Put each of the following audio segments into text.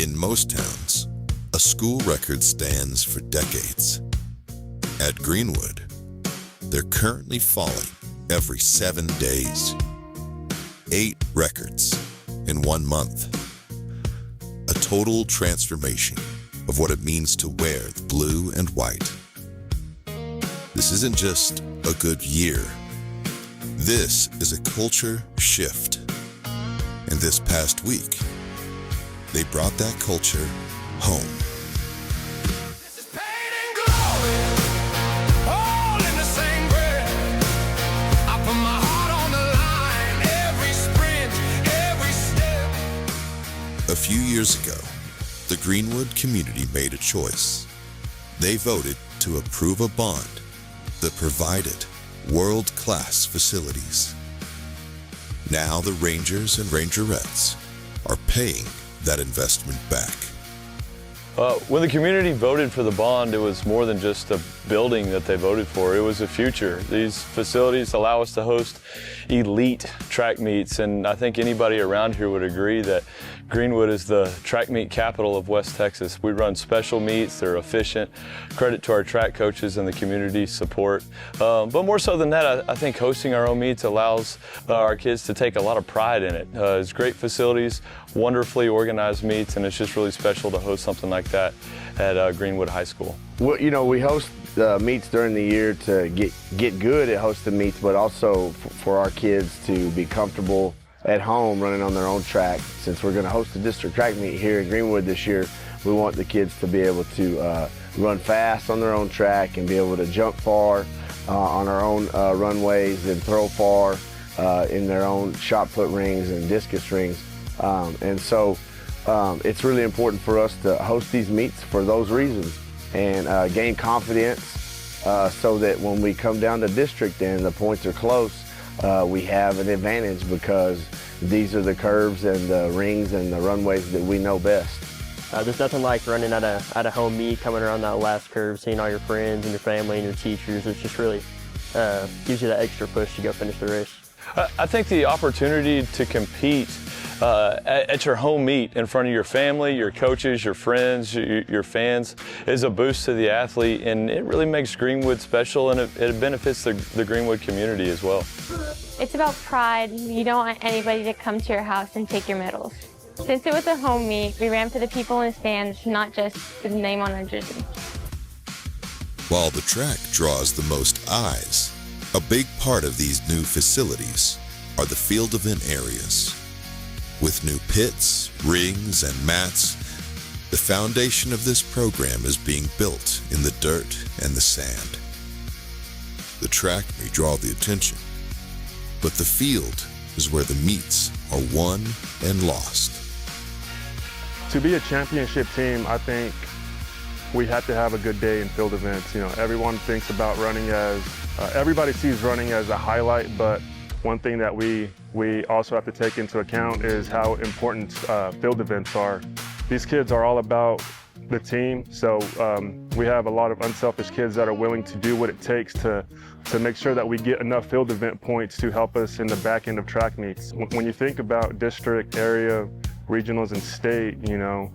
In most towns, a school record stands for decades. At Greenwood, they're currently falling every 7 days. 8 records in 1 month. A total transformation of what it means to wear the blue and white. This isn't just a good year. This is a culture shift. And this past week, they brought that culture home. This is pain and glory, all in the same breath. I put my heart on the line, every sprint, every step. A few years ago, the Greenwood community made a choice. They voted to approve a bond that provided world-class facilities. Now the Rangers and Rangerettes are paying that investment back. When the community voted for the bond, it was more than just a building that they voted for. It was a future. These facilities allow us to host elite track meets, and I think anybody around here would agree that Greenwood is the track meet capital of West Texas. We run special meets, they're efficient. Credit to our track coaches and the community support. But more so than that, I think hosting our own meets allows our kids to take a lot of pride in it. It's great facilities, wonderfully organized meets, and it's just really special to host something like that at Greenwood High School. Well, you know, we host meets during the year to get good at hosting meets, but also for our kids to be comfortable at home running on their own track. Since we're going to host a district track meet here in Greenwood this year, we want the kids to be able to run fast on their own track and be able to jump far on our own runways and throw far in their own shot put rings and discus rings. And so it's really important for us to host these meets for those reasons and gain confidence so that when we come down to district and the points are close, we have an advantage because these are the curves and the rings and the runways that we know best. There's nothing like running at a home meet, coming around that last curve, seeing all your friends and your family and your teachers. It just really gives you that extra push to go finish the race. I think the opportunity to compete at your home meet in front of your family, your coaches, your friends, your fans is a boost to the athlete, and it really makes Greenwood special, and it benefits the Greenwood community as well. It's about pride. You don't want anybody to come to your house and take your medals. Since it was a home meet, we ran for the people in the stands, not just the name on our jersey. While the track draws the most eyes, a big part of these new facilities are the field event areas. With new pits, rings, and mats, the foundation of this program is being built in the dirt and the sand. The track may draw the attention, but the field is where the meets are won and lost. To be a championship team, I think we have to have a good day in field events. You know, everyone thinks about running as, everybody sees running as a highlight, but one thing that we also have to take into account is how important field events are. These kids are all about the team, so we have a lot of unselfish kids that are willing to do what it takes to make sure that we get enough field event points to help us in the back end of track meets. When you think about district, area, regionals, and state, you know,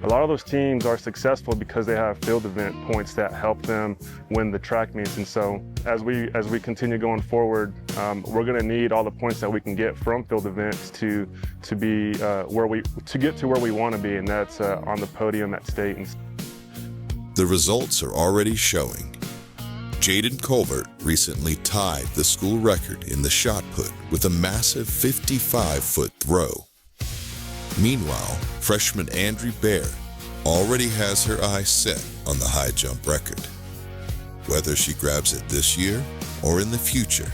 a lot of those teams are successful because they have field event points that help them win the track meets. And so as we continue going forward, we're going to need all the points that we can get from field events to get to where we want to be, and that's on the podium at state. The results are already showing. Jaden Colbert recently tied the school record in the shot put with a massive 55-foot throw. Meanwhile, freshman Andrew Baer already has her eyes set on the high jump record. Whether she grabs it this year or in the future,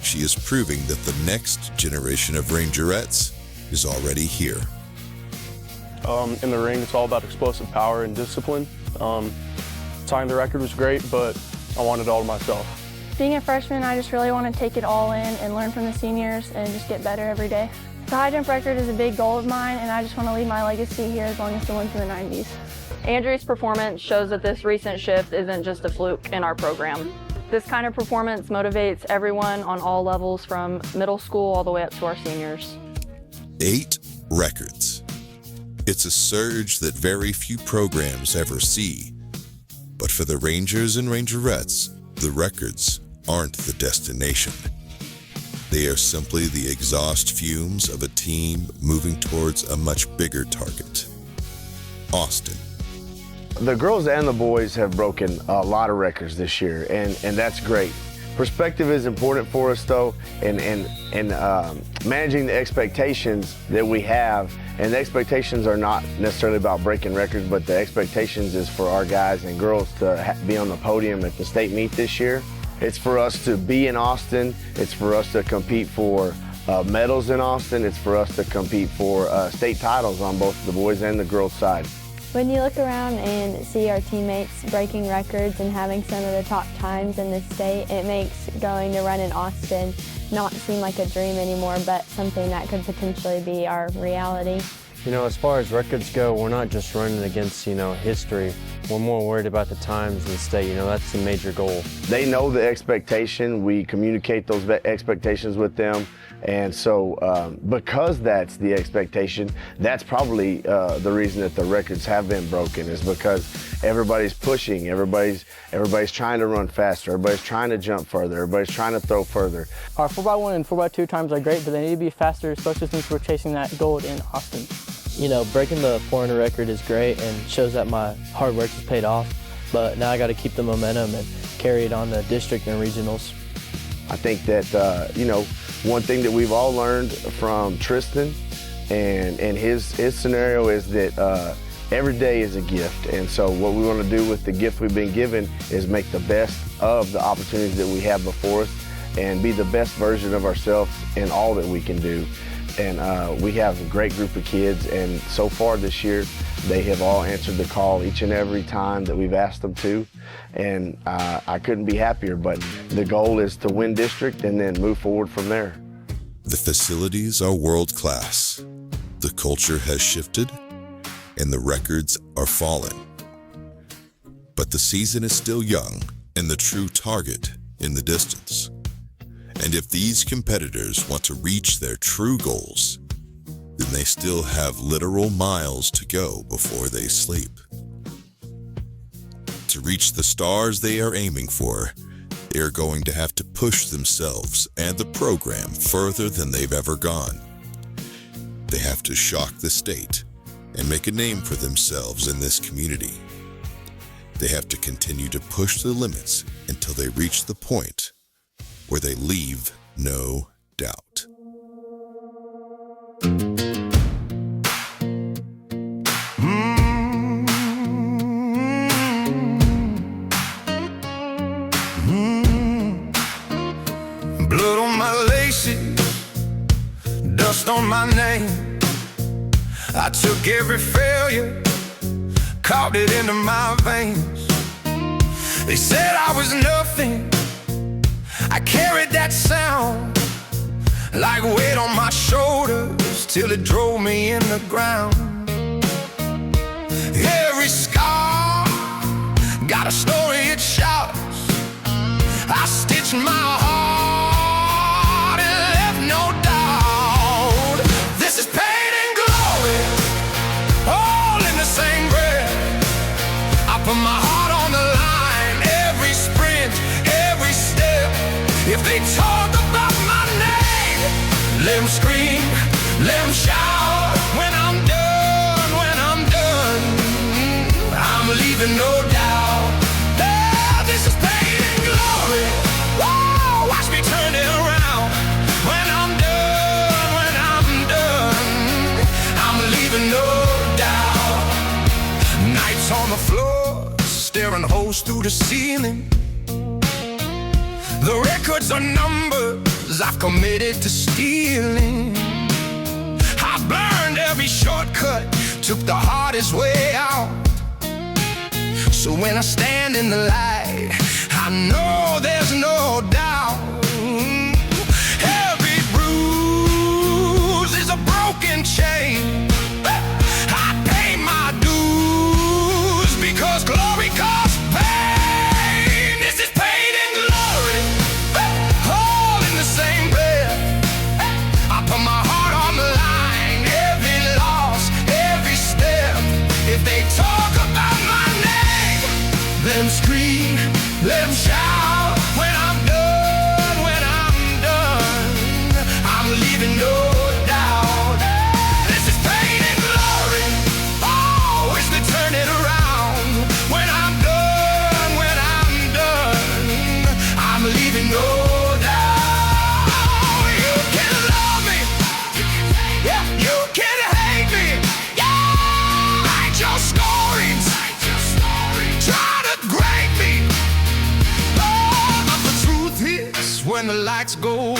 she is proving that the next generation of Rangerettes is already here. In the ring, it's all about explosive power and discipline. Tying the record was great, but I wanted it all to myself. Being a freshman, I just really want to take it all in and learn from the seniors and just get better every day. The high jump record is a big goal of mine, and I just want to leave my legacy here as long as the ones in the 90s. Andrew's performance shows that this recent shift isn't just a fluke in our program. This kind of performance motivates everyone on all levels from middle school all the way up to our seniors. 8 records. It's a surge that very few programs ever see. But for the Rangers and Rangerettes, the records aren't the destination. They are simply the exhaust fumes of a team moving towards a much bigger target: Austin. The girls and the boys have broken a lot of records this year, and that's great. Perspective is important for us, though, and managing the expectations that we have. And the expectations are not necessarily about breaking records, but the expectations is for our guys and girls to be on the podium at the state meet this year. It's for us to be in Austin. It's for us to compete for medals in Austin. It's for us to compete for state titles on both the boys and the girls side. When you look around and see our teammates breaking records and having some of the top times in the state, it makes going to run in Austin not seem like a dream anymore, but something that could potentially be our reality. You know, as far as records go, we're not just running against, history. We're more worried about the times in the state. That's the major goal. They know the expectation. We communicate those expectations with them. And so because that's the expectation, that's probably the reason that the records have been broken, is because everybody's pushing, everybody's trying to run faster, everybody's trying to jump further, everybody's trying to throw further. Our 4x1 and 4x2 times are great, but they need to be faster, especially since we're chasing that gold in Austin. Breaking the 400 record is great and shows that my hard work has paid off, but now I got to keep the momentum and carry it on to district and regionals. I think that, one thing that we've all learned from Tristan and his scenario is that every day is a gift. And so what we want to do with the gift we've been given is make the best of the opportunities that we have before us and be the best version of ourselves in all that we can do. And we have a great group of kids, and so far this year, they have all answered the call each and every time that we've asked them to. And I couldn't be happier, but the goal is to win district and then move forward from there. The facilities are world-class. The culture has shifted, and the records are falling. But the season is still young, and the true target in the distance. And if these competitors want to reach their true goals, then they still have literal miles to go before they sleep. To reach the stars they are aiming for, they are going to have to push themselves and the program further than they've ever gone. They have to shock the state and make a name for themselves in this community. They have to continue to push the limits until they reach the point where they leave no doubt. Blood on my laces, dust on my name. I took every failure, carved it into my veins. They said I was nothing. I carried that sound like a weight on my shoulders till it drove me in the ground. Every scar got a story it shouts. I stitched my heart and left no doubt. This is pain and glory, all in the same breath. I put my heart on the line, every sprint, every step. If they talk about my name, let them scream, let them shout. When I'm done, I'm leaving no doubt. This is pain and glory. Whoa, watch me turn it around. When I'm done, I'm leaving no doubt. Nights on the floor, staring holes through the ceiling. The records are numbers I've committed to stealing. I burned every shortcut, took the hardest way out. So when I stand in the light, I know there's no doubt. Every bruise is a broken chain. I pay my dues because glory costs pain. This is pain and glory, all in the same breath. I put my heart on the line, every loss, every step. when the lights go